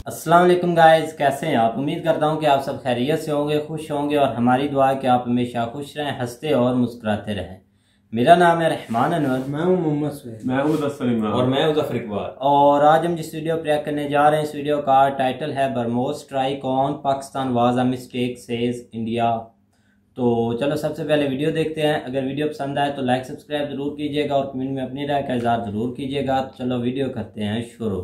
अस्सलाम वालेकुम गाइस, कैसे हैं आप। उम्मीद करता हूं कि आप सब खैरियत से होंगे, खुश होंगे और हमारी दुआ है कि आप हमेशा खुश रहें, हंसते और मुस्कुराते रहें। मेरा नाम है रहमान अनवर, मैं हूं मोहम्मद सुहेल, मैं हूं मुदस्सिर इमरान और मैं मुज़फ़्फ़र इकबाल। और आज हम जिस वीडियो प्ले करने जा रहे हैं, इस वीडियो का टाइटल है बरमोस strike on Pakistan was a mistake says India. तो चलो सबसे पहले वीडियो देखते हैं। अगर वीडियो पसंद आए तो लाइक सब्सक्राइब जरूर कीजिएगा और कमेंट में अपनी राय का इज़हार जरूर कीजिएगा। तो चलो वीडियो करते हैं शुरू।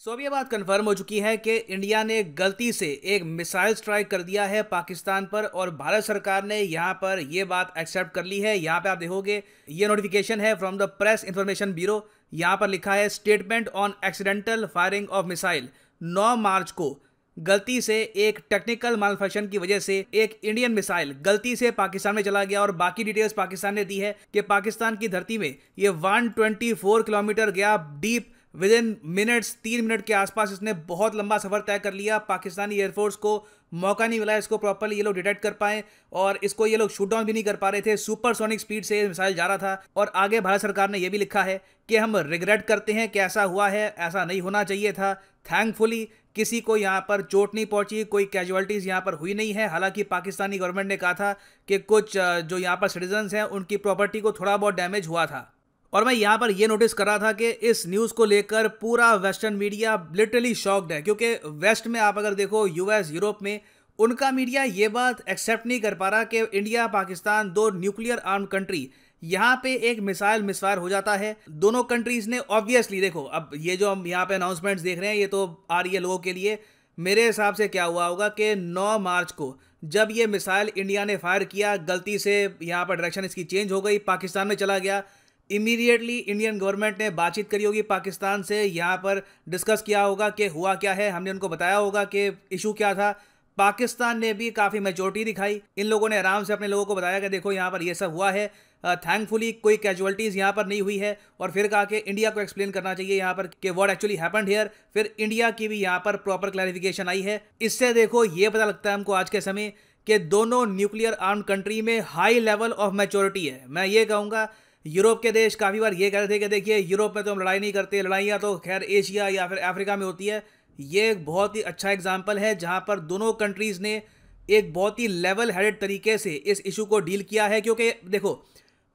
सो अब ये बात कंफर्म हो चुकी है कि इंडिया ने गलती से एक मिसाइल स्ट्राइक कर दिया है पाकिस्तान पर और भारत सरकार ने यहाँ पर ये बात एक्सेप्ट कर ली है। यहाँ पे आप देखोगे ये नोटिफिकेशन है from the press information bureau. यहाँ पर लिखा है statement on accidental firing of missile. 9 मार्च को गलती से एक टेक्निकल मालफंक्शन की वजह से एक इंडियन मिसाइल गलती से पाकिस्तान में चला गया और बाकी डिटेल्स पाकिस्तान ने दी है कि पाकिस्तान की धरती में ये 124 किलोमीटर गया deep with in minutes. 3 minute के आसपास इसने बहुत लंबा सफर तय कर लिया। पाकिस्तानी एयरफोर्स को मौका नहीं मिला इसको प्रॉपर्ली ये लोग डिटेक्ट कर पाए और इसको ये लोग शूट डाउन भी नहीं कर पा रहे थे। सुपरसोनिक स्पीड से मिसाइल जा रहा था। और आगे भारत सरकार ने यह भी लिखा है कि हम रिग्रेट करते हैं कि ऐसा हुआ है, ऐसा नहीं होना चाहिए था। थैंकफुली किसी को यहाँ पर चोट नहीं पहुंची, कोई कैजुअलिटीज़ यहाँ पर हुई नहीं है। हालांकि पाकिस्तानी गवर्नमेंट ने कहा था कि कुछ जो यहाँ पर सिटीजन्स हैं उनकी प्रॉपर्टी को थोड़ा बहुत डैमेज हुआ था। और मैं यहाँ पर ये नोटिस कर रहा था कि इस न्यूज़ को लेकर पूरा वेस्टर्न मीडिया लिटरली शॉक्ड है, क्योंकि वेस्ट में आप अगर देखो यूएस यूरोप में उनका मीडिया ये बात एक्सेप्ट नहीं कर पा रहा कि India Pakistan 2 nuclear arm country यहाँ पे एक मिसाइल मिसफायर हो जाता है। दोनों कंट्रीज़ ने ऑब्वियसली देखो, अब ये जो हम यहाँ पे अनाउंसमेंट्स देख रहे हैं ये तो आ रही है लोगों के लिए। मेरे हिसाब से क्या हुआ होगा कि 9 मार्च को जब ये मिसाइल इंडिया ने फायर किया, गलती से यहाँ पर डायरेक्शन इसकी चेंज हो गई, पाकिस्तान में चला गया। इमीडिएटली इंडियन गवर्नमेंट ने बातचीत करी होगी पाकिस्तान से, यहाँ पर डिस्कस किया होगा कि हुआ क्या है, हमने उनको बताया होगा कि इशू क्या था। पाकिस्तान ने भी काफ़ी मैच्योरिटी दिखाई, इन लोगों ने आराम से अपने लोगों को बताया कि देखो यहाँ पर ये सब हुआ है। थैंकफुली कोई कैजुअलिटीज़ यहाँ पर नहीं हुई है। और फिर कहा कि इंडिया को एक्सप्लेन करना चाहिए यहाँ पर कि व्हाट एक्चुअली हैपेंड हियर। फिर इंडिया की भी यहाँ पर प्रॉपर क्लैरिफिकेशन आई है। इससे देखो ये पता लगता है हमको आज के समय कि दोनों न्यूक्लियर आर्म कंट्री में हाई लेवल ऑफ मैच्योरिटी है। मैं ये कहूँगा यूरोप के देश काफ़ी बार ये कह रहे थे कि देखिए यूरोप में तो हम लड़ाई नहीं करते, लड़ाइयाँ तो खैर एशिया या फिर अफ्रीका में होती है। ये एक बहुत ही अच्छा एग्जाम्पल है जहाँ पर दोनों कंट्रीज़ ने एक बहुत ही लेवल हेडेड तरीके से इस इशू को डील किया है। क्योंकि देखो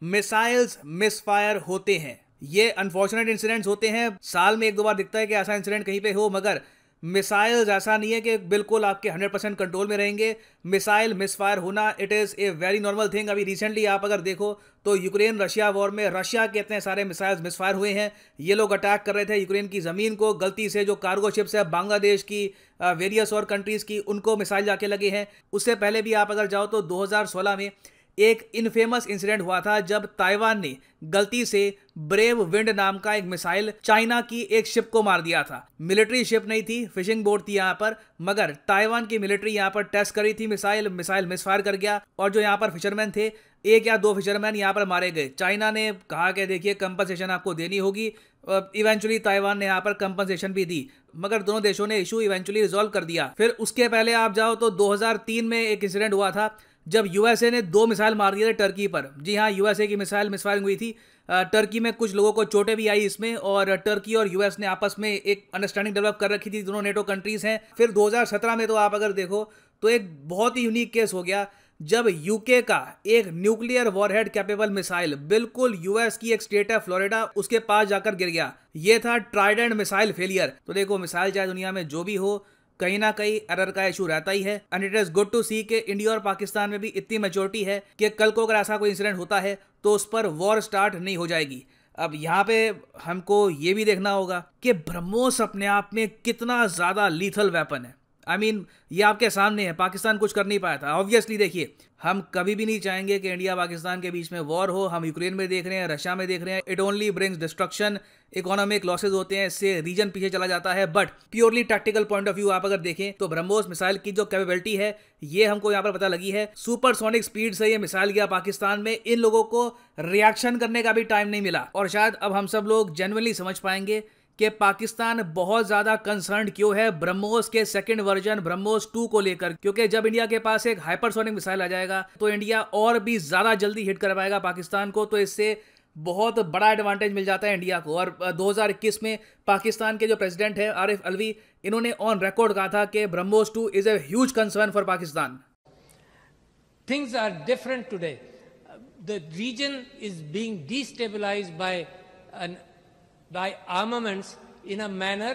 मिसाइल्स मिसफायर होते हैं, ये अनफॉर्चुनेट इंसिडेंट्स होते हैं, साल में 1-2 बार दिखता है कि ऐसा इंसिडेंट कहीं पे हो, मगर मिसाइल्स ऐसा नहीं है कि बिल्कुल आपके 100% कंट्रोल में रहेंगे। मिसाइल मिसफायर होना it is a very normal thing. अभी रिसेंटली आप अगर देखो तो यूक्रेन रशिया वॉर में रशिया के इतने सारे मिसाइल्स मिसफायर हुए हैं। ये लोग अटैक कर रहे थे यूक्रेन की ज़मीन को, गलती से जो कार्गो शिप्स है बांग्लादेश की, वेरियस और कंट्रीज़ की, उनको मिसाइल जाके लगे हैं। उससे पहले भी आप अगर जाओ तो 2016 में एक इनफेमस इंसिडेंट हुआ था जब ताइवान ने गलती से ब्रेव विंड नाम का एक मिसाइल चाइना की एक शिप को मार दिया था। मिलिट्री शिप नहीं थी, फिशिंग बोट थी यहाँ पर, मगर ताइवान की मिलिट्री यहाँ पर टेस्ट करी थी मिसाइल मिसफायर कर गया और जो यहाँ पर फिशरमैन थे 1 या 2 फिशरमैन यहाँ पर मारे गए। चाइना ने कहा कि देखिए कंपनसेशन आपको देनी होगी। इवेंचुअली ताइवान ने यहाँ पर कंपनसेशन भी दी, मगर दोनों देशों ने इशू इवेंचुअली रिजॉल्व कर दिया। फिर उसके पहले आप जाओ तो 2003 में एक इंसिडेंट हुआ था जब यूएसए ने 2 मिसाइल मार दिए थे टर्की पर। जी हाँ, यूएसए की मिसाइल मिसफायरिंग हुई थी। टर्की में कुछ लोगों को चोटें भी आई इसमें और टर्की और यूएस ने आपस में एक अंडरस्टैंडिंग डेवलप कर रखी थी, दोनों नेटो कंट्रीज़ हैं। फिर 2017 में तो आप अगर देखो तो एक बहुत ही यूनिक केस हो गया जब यूके का एक न्यूक्लियर वॉरहेड कैपेबल मिसाइल बिल्कुल यूएस की एक स्टेट है फ्लोरिडा, उसके पास जाकर गिर गया। ये था ट्राइडेंट मिसाइल फेलियर। तो देखो मिसाइल चाहे दुनिया में जो भी हो, कहीं ना कहीं एरर का इशू रहता ही है। And it is good to see कि इंडिया और पाकिस्तान में भी इतनी मैच्योरिटी है कि कल को अगर ऐसा कोई इंसिडेंट होता है तो उस पर वॉर स्टार्ट नहीं हो जाएगी। अब यहाँ पे हमको ये भी देखना होगा कि ब्रह्मोस अपने आप में कितना ज़्यादा लीथल वेपन है। आई मीन ये आपके सामने है, पाकिस्तान कुछ कर नहीं पाया था। ऑब्वियसली देखिए हम कभी भी नहीं चाहेंगे कि इंडिया पाकिस्तान के बीच में वॉर हो। हम यूक्रेन में देख रहे हैं, रशिया में देख रहे हैं, it only brings destruction, economic losses होते हैं, इससे रीजन पीछे चला जाता है। But purely tactical point of view आप अगर देखें तो ब्रह्मोस मिसाइल की जो कैपेबिलिटी है ये हमको यहाँ पर पता लगी है। सुपरसोनिक स्पीड से ये मिसाइल गया पाकिस्तान में, इन लोगों को रिएक्शन करने का भी टाइम नहीं मिला। और शायद अब हम सब लोग जेन्युइनली समझ पाएंगे कि पाकिस्तान बहुत ज़्यादा कंसर्न क्यों है ब्रह्मोस के सेकंड वर्जन ब्रह्मोस 2 को लेकर, क्योंकि जब इंडिया के पास एक हाइपरसोनिक मिसाइल आ जाएगा तो इंडिया और भी ज़्यादा जल्दी हिट कर पाएगा पाकिस्तान को, तो इससे बहुत बड़ा एडवांटेज मिल जाता है इंडिया को। और 2021 में पाकिस्तान के जो प्रेसिडेंट है आरिफ अलवी, इन्होंने ऑन रिकॉर्ड कहा था कि BrahMos 2 is a huge concern for Pakistan. Things are different today. The region is being destabilized by armaments in a manner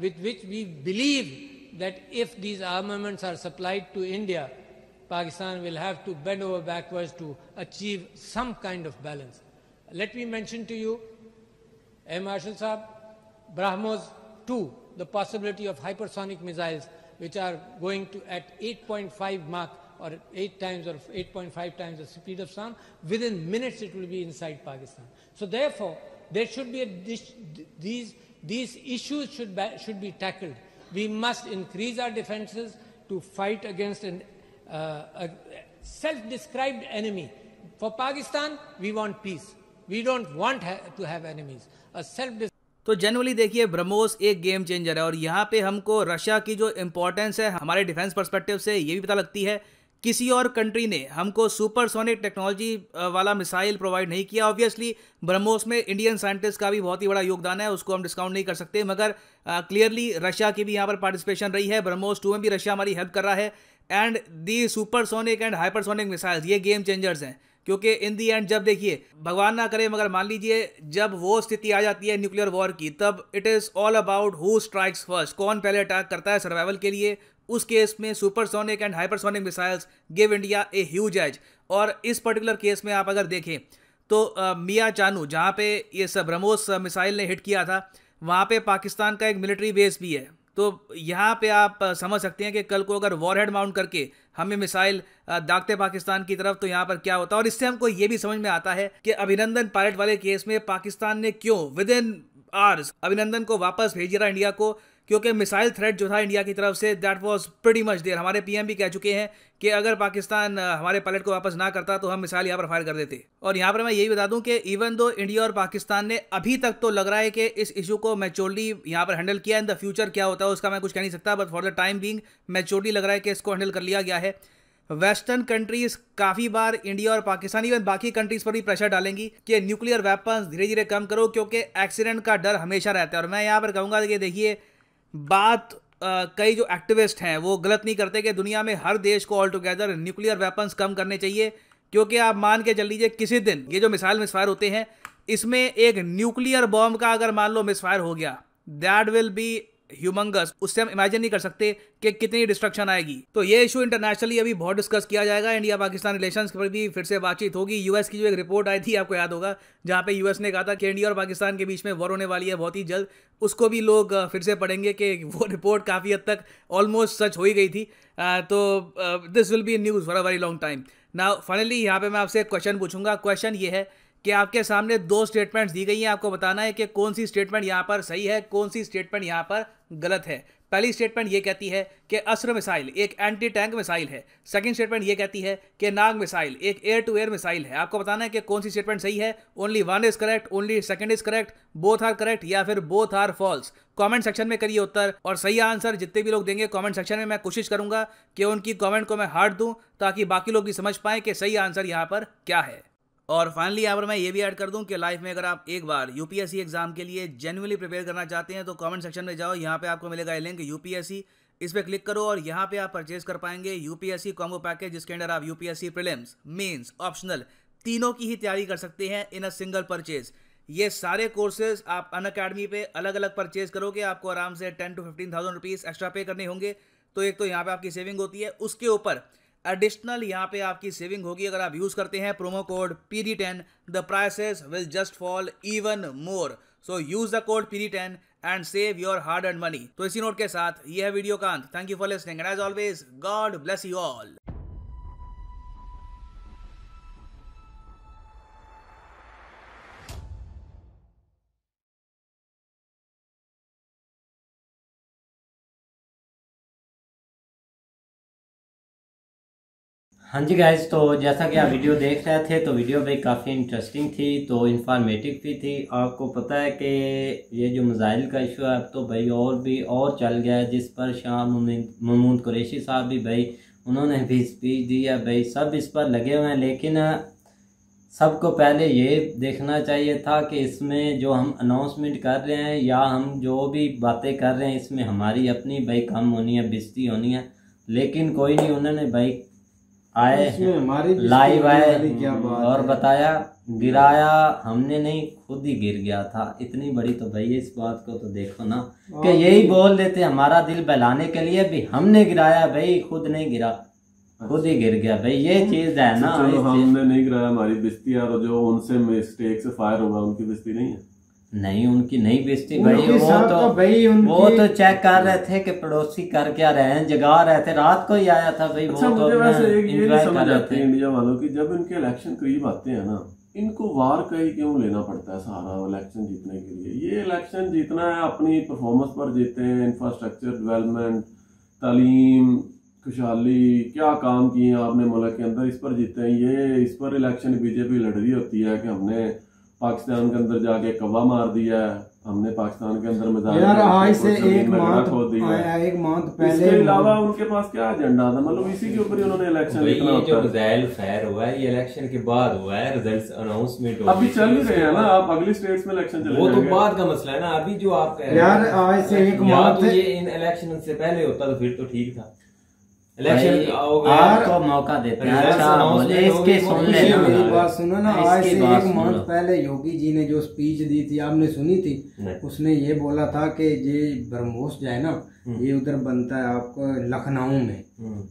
with which we believe that if these armaments are supplied to India, Pakistan will have to bend over backwards to achieve some kind of balance. Let me mention to you, Marshal Saab, BrahMos 2, the possibility of hypersonic missiles which are going to at 8.5 Mach or 8 times or 8.5 times the speed of sound, within minutes it will be inside Pakistan. So therefore, there should be these issues should be tackled. We must increase our defenses to fight against a self-described enemy. For Pakistan, we want peace. We don't want to have enemies. A self-described तो generally देखिए ब्रह्मोस एक game changer है, और यहाँ पे हमको Russia की जो इंपॉर्टेंस है हमारे डिफेंस पर्सपेक्टिव से ये भी पता लगती है। किसी और कंट्री ने हमको सुपरसोनिक टेक्नोलॉजी वाला मिसाइल प्रोवाइड नहीं किया। ऑब्वियसली ब्रह्मोस में इंडियन साइंटिस्ट का भी बहुत ही बड़ा योगदान है, उसको हम डिस्काउंट नहीं कर सकते, मगर क्लियरली रशिया की भी यहाँ पर पार्टिसिपेशन रही है। ब्रह्मोस 2 में भी रशिया हमारी हेल्प कर रहा है। And the supersonic and hypersonic missiles ये गेम चेंजर्स हैं, क्योंकि इन दी एंड जब देखिए भगवान ना करे मगर मान लीजिए जब वो स्थिति आ जाती है न्यूक्लियर वॉर की, तब it is all about who strikes first, कौन पहले अटैक करता है सर्वाइवल के लिए। उस केस में supersonic and hypersonic missiles give India a huge edge. और इस पर्टिकुलर केस में आप अगर देखें तो मियाँ चानू जहाँ पे ये ब्रह्मोस मिसाइल ने हिट किया था, वहाँ पे पाकिस्तान का एक मिलिट्री बेस भी है। तो यहाँ पे आप समझ सकते हैं कि कल को अगर वॉरहेड माउंट करके हमें मिसाइल दागते पाकिस्तान की तरफ तो यहाँ पर क्या होता है। और इससे हमको ये भी समझ में आता है कि अभिनंदन पायलट वाले केस में पाकिस्तान ने क्यों विद इन आवर्स अभिनंदन को वापस भेज रहा इंडिया को, क्योंकि मिसाइल थ्रेट जो था इंडिया की तरफ से that was pretty much there. हमारे पीएम भी कह चुके हैं कि अगर पाकिस्तान हमारे पायलट को वापस ना करता तो हम मिसाइल यहाँ पर फायर कर देते। और यहाँ पर मैं यही बता दूं कि इवन दो इंडिया और पाकिस्तान ने अभी तक तो लग रहा है कि इस इशू को मैच्योरली यहाँ पर हैंडल किया। इन द फ्यूचर क्या होता है उसका मैं कुछ कह नहीं सकता, but for the time being maturely लग रहा है कि इसको हैंडल कर लिया गया है। वेस्टर्न कंट्रीज काफ़ी बार इंडिया और पाकिस्तान इवन बाकी कंट्रीज पर भी प्रेशर डालेंगी कि न्यूक्लियर वेपन्स धीरे धीरे कम करो, क्योंकि एक्सीडेंट का डर हमेशा रहता है। और मैं यहाँ पर कहूँगा कि देखिए बात कई जो एक्टिविस्ट हैं वो गलत नहीं करते कि दुनिया में हर देश को ऑल टुगेदर न्यूक्लियर वेपन्स कम करने चाहिए, क्योंकि आप मान के चल लीजिए किसी दिन ये जो मिसाइल मिसफायर होते हैं इसमें एक न्यूक्लियर बॉम्ब का अगर मान लो मिसफायर हो गया, दैट विल बी ह्यूमंगस। उससे हम इमेजिन नहीं कर सकते कि कितनी डिस्ट्रक्शन आएगी। तो ये इशू इंटरनेशनली अभी बहुत डिस्कस किया जाएगा। इंडिया पाकिस्तान रिलेशंस पर भी फिर से बातचीत होगी। यूएस की जो एक रिपोर्ट आई थी आपको याद होगा, जहां पे यूएस ने कहा था कि इंडिया और पाकिस्तान के बीच में वॉर होने वाली है बहुत ही जल्द, उसको भी लोग फिर से पढ़ेंगे कि वो रिपोर्ट काफ़ी हद तक ऑलमोस्ट सच हो ही गई थी। तो this will be news for a very long time. Now finally यहाँ पे मैं आपसे एक क्वेश्चन पूछूंगा। क्वेश्चन ये है कि आपके सामने दो स्टेटमेंट्स दी गई हैं, आपको बताना है कि कौन सी स्टेटमेंट यहाँ पर सही है, कौन सी स्टेटमेंट यहाँ पर गलत है। पहली स्टेटमेंट ये कहती है कि अस्त्र मिसाइल एक एंटी टैंक मिसाइल है। सेकंड स्टेटमेंट ये कहती है कि नाग मिसाइल एक एयर टू एयर मिसाइल है। आपको बताना है कि कौन सी स्टेटमेंट सही है। Only one is correct, only second is correct, both are correct या फिर both are false. Comment section में करिए उत्तर, और सही आंसर जितने भी लोग देंगे कमेंट सेक्शन में मैं कोशिश करूंगा कि उनकी कमेंट को मैं हार्ट दूं, ताकि बाकी लोग भी समझ पाएं कि सही आंसर यहाँ पर क्या है। और फाइनली यहाँ पर मैं ये भी ऐड कर दूं कि लाइफ में अगर आप एक बार यूपीएससी एग्जाम के लिए जेन्युइनली प्रिपेयर करना चाहते हैं तो कमेंट सेक्शन में जाओ, यहाँ पे आपको मिलेगा लिंक यूपीएससी, इस पर क्लिक करो और यहाँ पे आप परचेज कर पाएंगे यूपीएससी कॉम्बो पैकेज, जिसके अंदर आप यूपीएससी प्रीलिम्स, मेंस, ऑप्शनल तीनों की ही तैयारी कर सकते हैं इन अ सिंगल परचेज। ये सारे कोर्सेज आप अनअकैडमी पे अलग अलग परचेज करोगे, आपको आराम से 10 to 15,000 रुपीज़ एक्स्ट्रा पे करने होंगे। तो एक तो यहाँ पे आपकी सेविंग होती है, उसके ऊपर एडिशनल यहाँ पे आपकी सेविंग होगी अगर आप यूज करते हैं promo code PD10। The prices will just fall even more, so use the code PD10 and save your hard earned money. तो इसी नोट के साथ ये है वीडियो का अंत। Thank you for listening and as always God bless you all. हाँ जी गाइस, तो जैसा कि आप वीडियो देख रहे थे तो वीडियो भी काफ़ी इंटरेस्टिंग थी, तो इन्फॉर्मेटिव भी थी। आपको पता है कि ये जो मिसाइल का इशू है अब तो भाई और चल गया है, जिस पर शाह महमूद कुरैशी साहब भी भाई उन्होंने भी स्पीच दी है। भाई सब इस पर लगे हुए हैं, लेकिन सबको पहले ये देखना चाहिए था कि इसमें जो हम अनाउंसमेंट कर रहे हैं या हम जो भी बातें कर रहे हैं इसमें हमारी अपनी भाई कम होनी है, बेइज्जती होनी है। लेकिन कोई नहीं, उन्होंने भाई आए लाइव आए और बताया, गिराया हमने नहीं, खुद ही गिर गया था। इतनी बड़ी तो भाई इस बात को तो देखो ना कि यही बोल देते हमारा दिल बहलाने के लिए भी हमने गिराया, भाई खुद नहीं गिरा, खुद ही गिर गया। भाई ये चीज है ना, हमने नहीं गिराया, हमारी बेइज्जती है। और जो उनसे मिस्टेक से फायर होगा उनकी बेइज्जती नहीं है। नहीं, उनकी नहीं बेइज्जती भाई, वो तो चेक कर रहे थे कि पड़ोसी कर क्या रहे हैं, जगा रहे थे, रात को ही आया था भाई। अच्छा, मुझे वैसे एक ये नहीं समझ आती इंडिया वालों की, जब इनके इलेक्शन करीब आते हैं ना, इनको वार का ही क्यों लेना पड़ता है सहारा इलेक्शन जीतने के लिए। ये इलेक्शन जीतना है अपनी परफॉर्मेंस पर जीते हैं, इंफ्रास्ट्रक्चर डेवलपमेंट, तालीम, खुशहाली, क्या काम किए आपने मुल्क के अंदर, इस पर जीते हैं। ये इस पर इलेक्शन बीजेपी लड़ रही होती है कि हमने पाकिस्तान के अंदर जाके कब्बा मार दिया है, हमने पाकिस्तान के अंदर यार आज से एक मंथ पहले। इसके अलावा उनके पास क्या एजेंडा था, मतलब इसी के ऊपर उन्होंने इलेक्शन जीतना होता है। जो मिसाइल फायर हुआ है ये इलेक्शन के बाद हुआ है, रिजल्ट्स अनाउंसमेंट अभी चल ही रहे हैं ना, आप अगली स्टेट्स में इलेक्शन चले वो तो बाद का मसला है ना। अभी जो आप कह रहे हैं यार आज से एक मंथ, ये इन इलेक्शन से पहले होता तो फिर तो ठीक था। इलेक्शन आपको मौका देते हैं, इसके सुन ले, मेरी बात सुनो ना। आज से एक मंथ पहले योगी जी ने जो स्पीच दी थी आपने सुनी थी? उसने ये बोला था कि ये ब्रह्मोस जो है ना, ये उधर बनता है आपको लखनऊ में,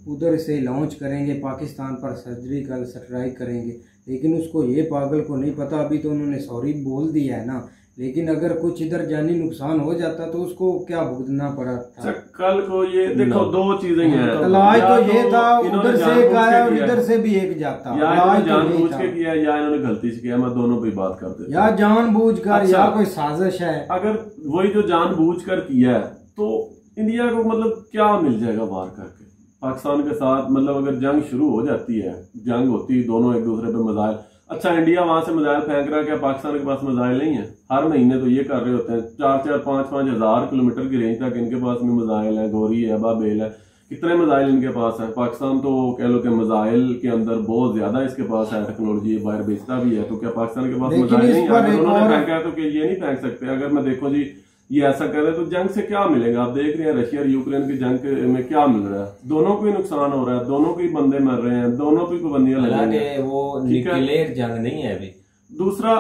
उधर से लॉन्च करेंगे, पाकिस्तान पर सर्जिकल स्ट्राइक करेंगे। लेकिन उसको ये पागल को नहीं पता, अभी तो उन्होंने सॉरी बोल दिया है ना, लेकिन अगर कुछ इधर जानी नुकसान हो जाता तो उसको क्या भुगतना पड़ा था। कल को ये देखो दो चीजें हैं, इलाज तो ये था उधर से एक आया और इधर से भी एक जाता, या जानबूझ के किया या इन्होंने गलती से किया, मैं दोनों पे बात कर देता, या जानबूझकर या कोई साजिश है। अगर वही जो जानबूझकर किया है तो इंडिया को मतलब क्या मिल जाएगा वार करके पाकिस्तान के साथ। मतलब अगर जंग शुरू हो जाती है, जंग होती है, दोनों एक दूसरे पे मिसाइल, अच्छा इंडिया वहां से मिसाइल फेंक रहा है, क्या पाकिस्तान के पास मिसाइल नहीं है? हर महीने तो ये कर रहे होते हैं, 4-4, 5-5 हजार किलोमीटर की रेंज तक इनके पास में मिसाइल है, गोरी है, बाबेल है, कितने मिसाइल इनके पास है। पाकिस्तान तो कह लो कि मिसाइल के अंदर बहुत ज्यादा इसके पास है, टेक्नोलॉजी बाहर बेचता भी है, तो क्या पाकिस्तान के पास मिसाइल नहीं है? अगर उन्होंने फेंका है तो क्या ये नहीं फेंक सकते? अगर मैं देखो जी ये ऐसा कर रहे हैं तो जंग से क्या मिलेगा? आप देख रहे हैं रशिया और यूक्रेन की जंग में क्या मिल रहा है, दोनों को ही नुकसान हो रहा है, दोनों को ही बंदे मर रहे हैं, दोनों को पाबंदियां लग रही हैं। वो न्यूक्लियर जंग नहीं है अभी। दूसरा,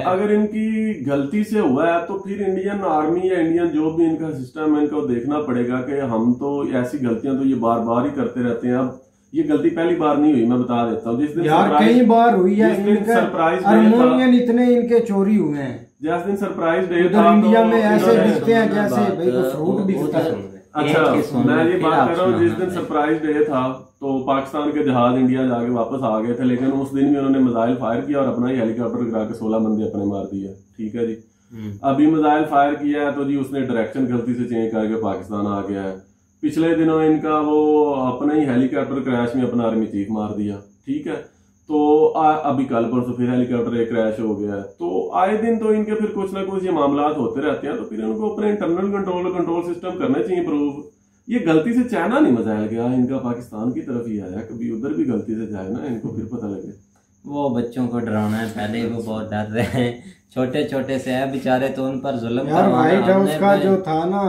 अगर इनकी गलती से हुआ है तो फिर इंडियन आर्मी या इंडियन जो भी इनका सिस्टम है इनको देखना पड़ेगा कि हम तो ऐसी गलतियां तो ये बार बार ही करते रहते हैं। अब ये गलती पहली बार नहीं हुई, मैं बता देता हूँ। जिस दिन कई बार हुई है, सरप्राइज हारमोनियम इतने इनके चोरी हुए हैं। जिस दिन सरप्राइज डे था इंडिया में ऐसे बिकते हैं जैसे भाई को फ्रूट बिकता है। अच्छा, मैं ये बात कर रहा हूँ, जिस दिन सरप्राइज डे था तो पाकिस्तान के जहाज इंडिया जाके वापस आ गए थे, लेकिन उस दिन भी उन्होंने मिसाइल फायर किया और अपना ही हेलीकॉप्टर गिरा के 16 बंदे अपने मार दिए। ठीक है जी, अभी मिसाइल फायर किया है तो जी उसने डायरेक्शन गलती से चेंज करके पाकिस्तान आ गया है। पिछले दिनों इनका वो अपने ही हेलीकॉप्टर क्रैश में अपना आर्मी चीफ मार दिया। ठीक है, तो अभी कल परसों फिर हेलीकॉप्टर एक क्रैश हो गया है। तो आए दिन तो इनके फिर कुछ ना कुछ ये मामला होते रहते हैं, तो फिर इनको अपने इंटरनल कंट्रोल सिस्टम करने चाहिए प्रूव। ये गलती से चाइना नहीं मिसाइल गया, इनका पाकिस्तान की तरफ ही आया, कभी उधर भी गलती से जाए ना, इनको फिर पता लगे। वो बच्चों को डराना है, पहले वो बहुत डर रहे हैं, छोटे छोटे से है बेचारे, तो उन पर जुल्म यार। व्हाइट हाउस का जो था ना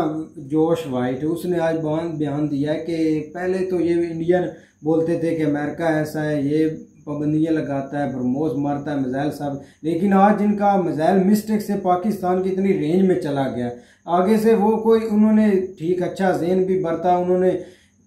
जोश व्हाइट, उसने आज बयान दिया कि पहले तो ये इंडियन बोलते थे कि अमेरिका ऐसा है, ये पाबंदियाँ लगाता है, ब्रह्मोस मारता है, मिसाइल सब, लेकिन आज इनका मिसाइल मिस्टेक से पाकिस्तान की इतनी रेंज में चला गया। आगे से वो कोई उन्होंने ठीक अच्छा ज़हन भी बरता उन्होंने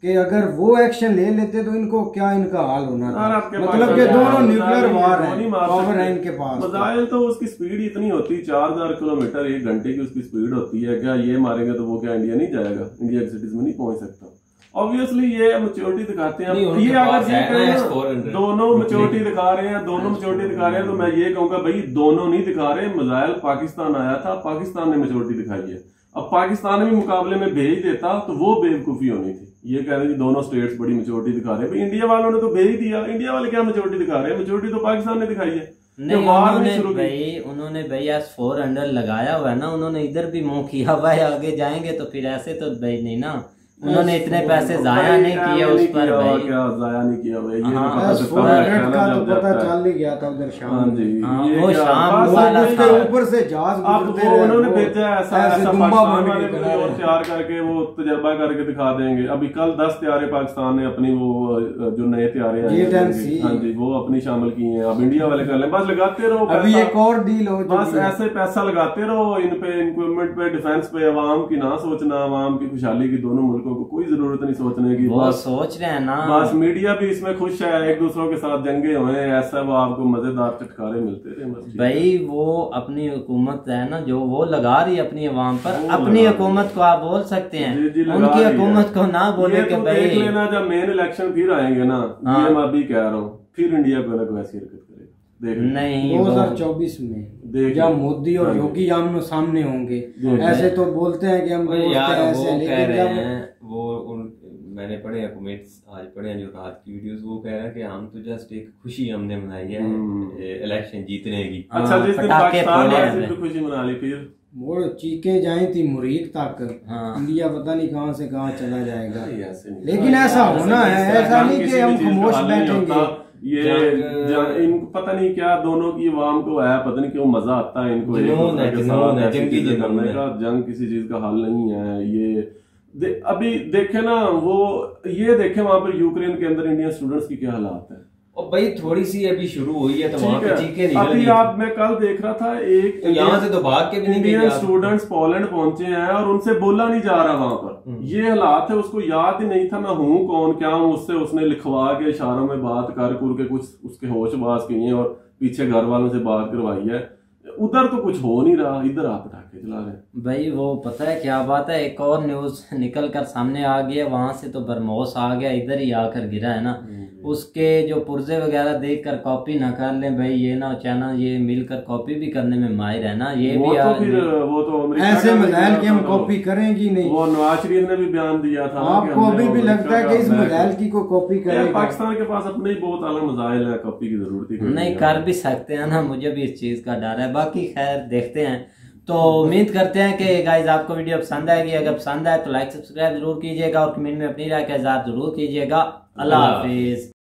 कि अगर वो एक्शन ले लेते तो इनको क्या इनका हाल होना था। मतलब कि दोनों न्यूक्लियर वार है, पावर है इनके पास। मिसाइल तो उसकी स्पीड इतनी होती, 4000 किलोमीटर 1 घंटे की उसकी स्पीड होती है। क्या ये मारेंगे तो वो क्या इंडिया नहीं जाएगा, इंडिया की सिटीज में नहीं पहुंच सकता। ऑब्वियसली ये मैच्योरिटी दिखाते हैं। ये अगर दोनों मैच्योरिटी दिखा रहे हैं, तो मैं ये कहूंगा भाई दोनों नहीं दिखा रहे। मिसाइल पाकिस्तान आया था, पाकिस्तान ने मैच्योरिटी दिखाई है। अब पाकिस्तान भी मुकाबले में भेज देता तो वो बेवकूफी होनी थी। ये कह रहे हैं कि दोनों स्टेट्स बड़ी मेच्योरिटी दिखा रहे हैं। भाई इंडिया वालों ने तो भेज ही दिया, इंडिया वाले क्या मेच्योरिटी दिखा रहे हैं? मेच्योरिटी तो पाकिस्तान ने दिखाई है। नहीं, उन्होंने भाई आज 400 लगाया हुआ है ना, उन्होंने इधर भी मुंह किया हुआ है, आगे जाएंगे तो फिर ऐसे तो भाई नहीं ना, उन्होंने इतने पैसे जाया नहीं किए उस पर भाई, क्या जाया नहीं किया भाई, का तो पता चल ही गया था उधर शाम जी, वो शाम वाला था, ऊपर से जहाज गुजरते रहे, उन्होंने भेजा ऐसा पाकिस्तान वाले को तैयार करके वो तजर्बा करके दिखा देंगे। अभी कल 10 तैयारे पाकिस्तान ने अपनी वो जो नए तैयारे हैं, हाँ जी, वो अपनी शामिल की हैं। अब इंडिया वाले कर लें, बस लगाते रहो, अभी एक और डील हो, बस ऐसे पैसा लगाते रहो इन पे, इक्विपमेंट पे, डिफेंस पे। अवाम की ना सोचना, अवाम की खुशहाली की दोनों मुल्कों को कोई जरूरत नहीं सोचने की, वो सोच रहे हैं ना, बस मीडिया भी इसमें खुश है, एक दूसरों के साथ जंगे हुए ऐसा वो आपको मजेदार चटकारे मिलते रहे भाई। वो अपनी हुकूमत है ना जो वो लगा रही है अपनी अवाम पर, अपनी हुकूमत को आप बोल सकते हैं, उनकी हुकूमत को ना बोले कि भाई देख लेना जब मेन इलेक्शन फिर आएंगे ना, ये मैं अभी कह रहा हूँ, फिर इंडिया को अलग वैसी हरकत करेगा। नहीं 2024 में जब मोदी और योगी आमने सामने होंगे, ऐसे तो बोलते हैं कि हम ऐसे, लेकिन मैंने पढ़े हैं कमेंट्स आज पढ़े हैं जो रात की वीडियोस, वो कह रहे हैं कि हम तो जस्ट एक खुशी हमने मनाई है इलेक्शन जीतने की। अच्छा, जिस दिन पाकिस्तान वाले तो खुशी मना ली, फिर वो चीखे जाए थी मुरीक तक, इंडिया पता नहीं कहां से कहां चला जाएगा। लेकिन ऐसा होना है, ऐसा नहीं कि हम खामोश बैठेंगे। ये इनको पता नहीं क्या, दोनों की अवाम को है पता नहीं क्यों मजा आता है इनको करने का। जंग किसी चीज का हल नहीं है। ये अभी देखे ना, वो ये देखे वहां पर यूक्रेन के अंदर इंडियन स्टूडेंट्स की क्या हालात है। और भाई थोड़ी सी अभी शुरू हुई है तो वहां पे चीखें निकल अभी आप, मैं कल देख रहा था एक तो यहाँ से तो भाग के भी नहीं, इंडियन स्टूडेंट्स पोलैंड पहुंचे हैं और उनसे बोला नहीं जा रहा वहां पर। ये हालात है, उसको याद ही नहीं था मैं हूँ कौन क्या हूँ, उससे उसने लिखवा के इशारों में बात कर के कुछ उसके होश बाज किए और पीछे घर वालों से बात करवाई है। उधर तो कुछ हो नहीं रहा, इधर आप पटाखे चला रहे भाई। वो पता है क्या बात है, एक और न्यूज निकल कर सामने आ गया, वहां से तो बरमोस आ गया, इधर ही आकर गिरा है ना। उसके जो पुर्जे वगैरह देख कर कॉपी ना कर लें भाई, ये ना चाइना ये मिलकर कॉपी भी करने में माहिर है ना। ये वो भी तो फिर वो तो ऐसे मिसाइल की हम कॉपी करेंगी नहीं। वो नवाज शरीफ ने भी बयान दिया था, आपको अभी भी लगता है कि इस मिसाइल की को कॉपी करें? पाकिस्तान के पास अपने ही बहुत आला मिसाइल है, कॉपी की जरूरत ही नहीं, कर भी सकते हैं ना, मुझे भी इस चीज का डर है। बाकी खैर देखते हैं। तो उम्मीद करते हैं कि गाइज आपको वीडियो पसंद आएगी। अगर पसंद आए तो लाइक सब्सक्राइब जरूर कीजिएगा और कमेंट में अपनी राय का इज़हार जरूर कीजिएगा। अल्लाह हाफिज।